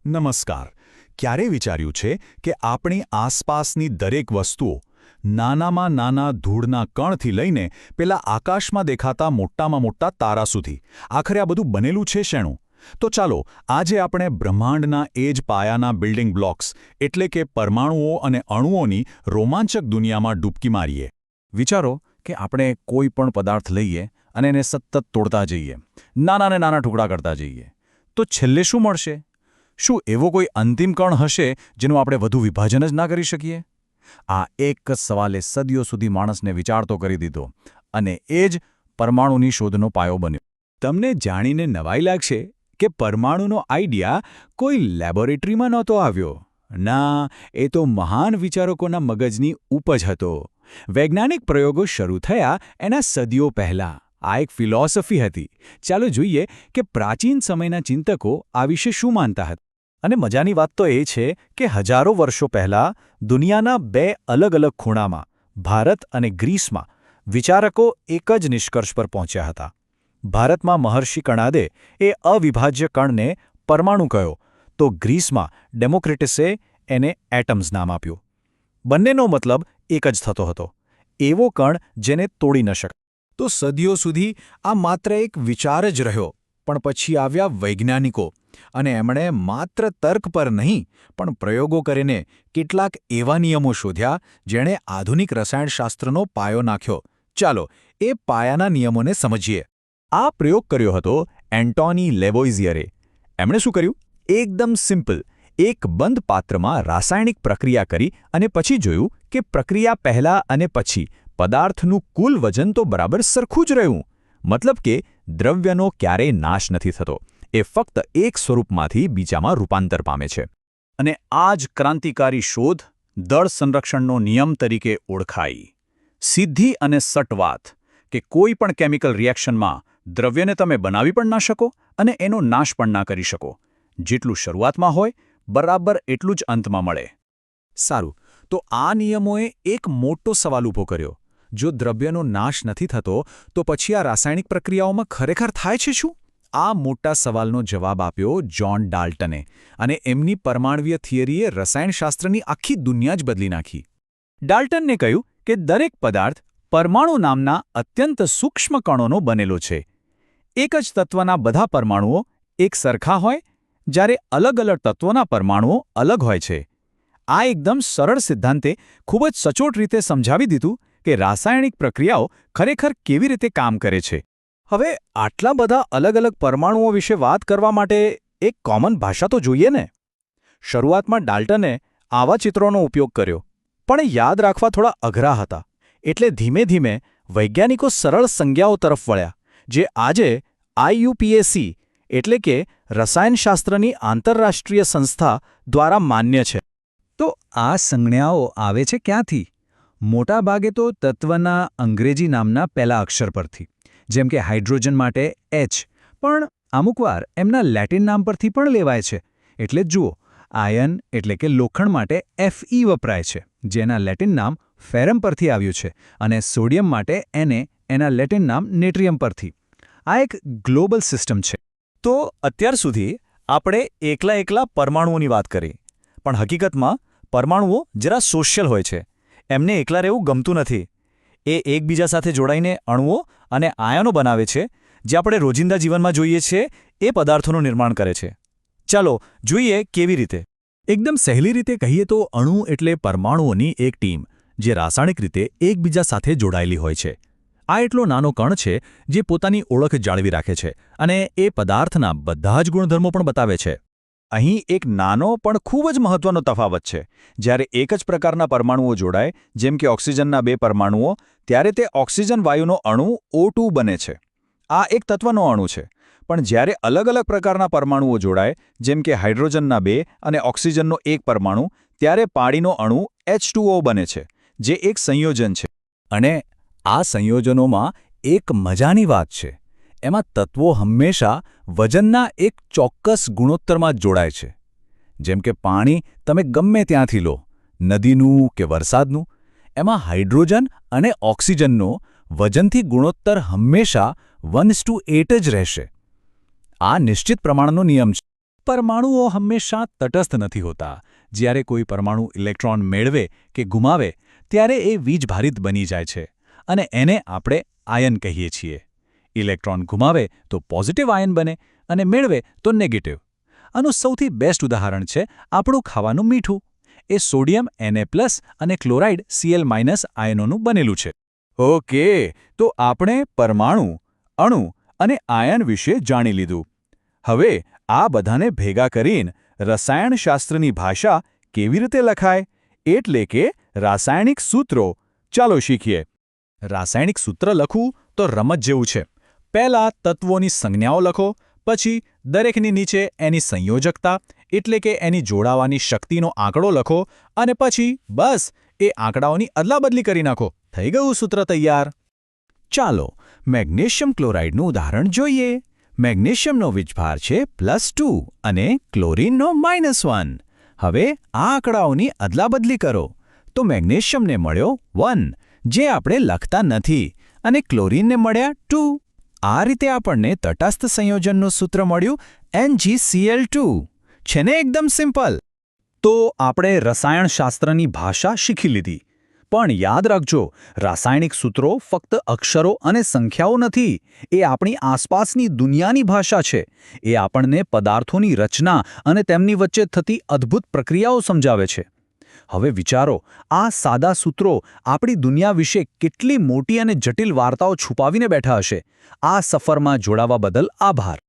નમસ્કાર. ક્યારે વિચાર્યું છે કે આપણી આસપાસની દરેક વસ્તુઓ, નાનામાં નાના ધૂળના કણથી લઈને પેલા આકાશમાં દેખાતા મોટામાં મોટા તારા સુધી, આખરે આ બધું બનેલું છે શેનું? તો ચાલો આજે આપણે બ્રહ્માંડના એ જ પાયાના બિલ્ડિંગ બ્લોક્સ એટલે કે પરમાણુઓ અને અણુઓની રોમાંચક દુનિયામાં ડૂબકી મારીએ. વિચારો કે આપણે કોઈ પણ પદાર્થ લઈએ અને એને સતત તોડતા જઈએ, નાના ને નાના ટુકડા કરતા જઈએ, તો છેલ્લે શું મળશે? શું એવો કોઈ અંતિમ કણ હશે જેનું આપણે વધુ વિભાજન જ ના કરી શકીએ? આ એક જ સવાલે સદીઓ સુધી માણસને વિચારતો કરી દીધો, અને એ જ પરમાણુની શોધનો પાયો બન્યો. તમને જાણીને નવાઈ લાગશે કે પરમાણુનો આઈડિયા કોઈ લેબોરેટરીમાં નહોતો આવ્યો. ના, એ તો મહાન વિચારકોના મગજની ઉપજ હતો. વૈજ્ઞાનિક પ્રયોગો શરૂ થયા એના સદીઓ પહેલાં. આ એક ફિલોસોફી હતી. ચાલો જોઈએ કે પ્રાચીન સમયના ચિંતકો આ વિશે શું માનતા હતા. અને મજાની વાત તો એ છે કે હજારો વર્ષો પહેલાં દુનિયાના બે અલગ અલગ ખૂણામાં, ભારત અને ગ્રીસમાં, વિચારકો એક જ નિષ્કર્ષ પર પહોંચ્યા હતા. ભારતમાં મહર્ષિ કણાદે એ અવિભાજ્ય કણને પરમાણુ કહ્યો, તો ગ્રીસમાં ડેમોક્રિટસે એને એટમ્સ નામ આપ્યું. બંનેનો મતલબ એક જ થતો હતો, એવો કણ જેને તોડી ન શકાય. તો સદીઓ સુધી આ માત્ર એક વિચાર જ રહ્યો. પણ પછી આવ્યા વૈજ્ઞાનિકો, અને એમણે માત્ર તર્ક પર નહીં પણ પ્રયોગો કરીને કેટલાક એવા નિયમો શોધ્યા જેણે આધુનિક રસાયણશાસ્ત્રનો પાયો નાખ્યો. ચાલો એ પાયાના નિયમોને સમજીએ. આ પ્રયોગ કર્યો હતો એન્ટોની લેવોઇઝિયરે. એમણે શું કર્યું? એકદમ સિમ્પલ. એક બંધ પાત્રમાં રાસાયણિક પ્રક્રિયા કરી અને પછી જોયું કે પ્રક્રિયા પહેલાં અને પછી પદાર્થનું કુલ વજન તો બરાબર સરખું જ રહ્યું. મતલબ કે દ્રવ્યનો ક્યારેય નાશ નથી થતો. એ ફક્ત એક સ્વરૂપમાંથી બીજામાં રૂપાંતર પામે છે. અને આ જ ક્રાંતિકારી શોધ દળ સંરક્ષણનો નિયમ તરીકે ઓળખાઈ. સીધી અને સટ વાત કે કોઈ પણ કેમિકલ રિએક્શનમાં દ્રવ્યને તમે બનાવી પણ ના શકો અને એનો નાશ પણ ના કરી શકો. જેટલું શરૂઆતમાં હોય બરાબર એટલું જ અંતમાં મળે. સારું, તો આ નિયમોએ એક મોટો સવાલ ઊભો કર્યો. જો દ્રવ્યનો નાશ નથી થતો તો પછી આ રાસાયણિક પ્રક્રિયાઓમાં ખરેખર થાય છે શું? આ મોટા સવાલનો જવાબ આપ્યો જ્હોન ડાલ્ટને, અને એમની પરમાણ્વીય થિયરીએ રસાયણશાસ્ત્રની આખી દુનિયા જ બદલી નાખી. ડાલ્ટનને કહ્યું કે દરેક પદાર્થ પરમાણુ નામના અત્યંત સૂક્ષ્મ કણોનો બનેલો છે. એક જ તત્વના બધા પરમાણુઓ એક સરખા હોય, જ્યારે અલગ અલગ તત્વોના પરમાણુઓ અલગ હોય છે. આ એકદમ સરળ સિદ્ધાંતે ખૂબ જ સચોટ રીતે સમજાવી દીધું કે રાસાયણિક પ્રક્રિયાઓ ખરેખર કેવી રીતે કામ કરે છે. હવે આટલા બધા અલગ અલગ પરમાણુઓ વિશે વાત કરવા માટે એક કોમન ભાષા તો જોઈએ ને. શરૂઆતમાં ડાલ્ટને આવા ચિત્રોનો ઉપયોગ કર્યો, પણ એ યાદ રાખવા થોડા અઘરા હતા. એટલે ધીમે ધીમે વૈજ્ઞાનિકો સરળ સંજ્ઞાઓ તરફ વળ્યા, જે આજે IUPAC એટલે કે રસાયણશાસ્ત્રની આંતરરાષ્ટ્રીય સંસ્થા દ્વારા માન્ય છે. તો આ સંજ્ઞાઓ આવે છે ક્યાંથી? મોટાભાગે તો તત્વના અંગ્રેજી નામના પહેલા અક્ષર પરથી, જેમ કે હાઇડ્રોજન માટે H, પણ અમુકવાર એમના લેટિન નામ પરથી પણ લેવાય છે. એટલે જુઓ, આયન એટલે કે લોખંડ માટે Fe વપરાય છે, જેના લેટિન નામ ફેરમ પરથી આવ્યું છે, અને સોડિયમ માટે Na, એના લેટિન નામ નેટ્રિયમ પરથી. આ એક ગ્લોબલ સિસ્ટમ છે. તો અત્યાર સુધી આપણે એકલા પરમાણુઓની વાત કરી, પણ હકીકતમાં પરમાણુઓ જરા સોશિયલ હોય છે. એમને એકલા રહેવું ગમતું નથી. એ એકબીજા સાથે જોડાઈને અણુઓ અને આયનો બનાવે છે, જે આપણે રોજિંદા જીવનમાં જોઈએ છીએ એ પદાર્થોનું નિર્માણ કરે છે. ચાલો જોઈએ કેવી રીતે. એકદમ સહેલી રીતે કહીએ તો અણુ એટલે પરમાણુઓની એક ટીમ, જે રાસાયણિક રીતે એકબીજા સાથે જોડાયેલી હોય છે. આ એટલો નાનો કણ છે જે પોતાની ઓળખ જાળવી રાખે છે અને એ પદાર્થના બધા જ ગુણધર્મો પણ બતાવે છે. અહીં એક નાનો પણ ખૂબ જ મહત્વનો તફાવત છે. જ્યારે એક જ પ્રકારના પરમાણુઓ જોડાય, જેમ કે ઓક્સિજનના બે પરમાણુઓ, ત્યારે તે ઓક્સિજન વાયુનો અણુ O2 બને છે. આ એક તત્વનો અણુ છે. પણ જ્યારે અલગ અલગ પ્રકારના પરમાણુઓ જોડાય, જેમ કે હાઇડ્રોજનના બે અને ઓક્સિજનનો એક પરમાણુ, ત્યારે પાણીનો અણુ H2O બને છે, જે એક સંયોજન છે. અને આ સંયોજનોમાં એક મજાની વાત છે. એમાં તત્વો હંમેશા વજનના એક ચોક્કસ ગુણોત્તરમાં જ જોડાય છે. જેમ કે પાણી તમે ગમે ત્યાંથી લો, નદીનું કે વરસાદનું, એમાં હાઇડ્રોજન અને ઓક્સિજનનો વજનથી ગુણોત્તર હંમેશા 1:8 જ રહેશે. આ નિશ્ચિત પ્રમાણનો નિયમ છે. પરમાણુઓ હંમેશા તટસ્થ નથી હોતા. જ્યારે કોઈ પરમાણુ ઇલેક્ટ્રોન મેળવે કે ગુમાવે ત્યારે એ વીજભારિત બની જાય છે અને એને આપણે આયન કહીએ છીએ. ઇલેક્ટ્રોન ગુમાવે તો પોઝિટિવ આયન બને અને મેળવે તો નેગેટિવ. આનું સૌથી બેસ્ટ ઉદાહરણ છે આપણું ખાવાનું મીઠું. એ સોડિયમ Na+ અને ક્લોરાઇડ Cl- આયનોનું બનેલું છે. ઓકે, તો આપણે પરમાણુ, અણુ અને આયન વિશે જાણી લીધું. હવે આ બધાને ભેગા કરીને રસાયણશાસ્ત્રની ભાષા કેવી રીતે લખાય, એટલે કે રાસાયણિક સૂત્રો, ચાલો શીખીએ. રાસાયણિક સૂત્ર લખવું તો રમત જેવું છે. પહેલાં તત્વોની સંજ્ઞાઓ લખો, પછી દરેકની નીચે એની સંયોજકતા એટલે કે એની જોડાવાની શક્તિનો આંકડો લખો અને પછી બસ એ આંકડાઓની અદલાબદલી કરી નાખો. થઈ ગયું સૂત્ર તૈયાર. ચાલો મેગ્નેશિયમ ક્લોરાઇડનું ઉદાહરણ જોઈએ. મેગ્નેશિયમનો વીજભાર છે +2 અને ક્લોરીનનો -1. હવે આ આંકડાઓની અદલાબદલી કરો તો મેગ્નેશિયમને મળ્યો 1, જે આપણે લખતા નથી, અને ક્લોરીનને મળ્યા 2. આ રીતે આપણને તટસ્થ સંયોજનનું સૂત્ર મળ્યું NgCl2. છે ને એકદમ સિમ્પલ? તો આપણે રસાયણશાસ્ત્રની ભાષા શીખી લીધી. પણ યાદ રાખજો, રાસાયણિક સૂત્રો ફક્ત અક્ષરો અને સંખ્યાઓ નથી. એ આપણી આસપાસની દુનિયાની ભાષા છે. એ આપણને પદાર્થોની રચના અને તેમની વચ્ચે થતી અદ્ભુત પ્રક્રિયાઓ સમજાવે છે. હવે વિચારો, આ સાદા સૂત્રો આપણી દુનિયા વિશે કેટલી મોટી અને જટિલ વાર્તાઓ છુપાવીને બેઠા હશે. આ સફરમાં જોડાવા બદલ આભાર.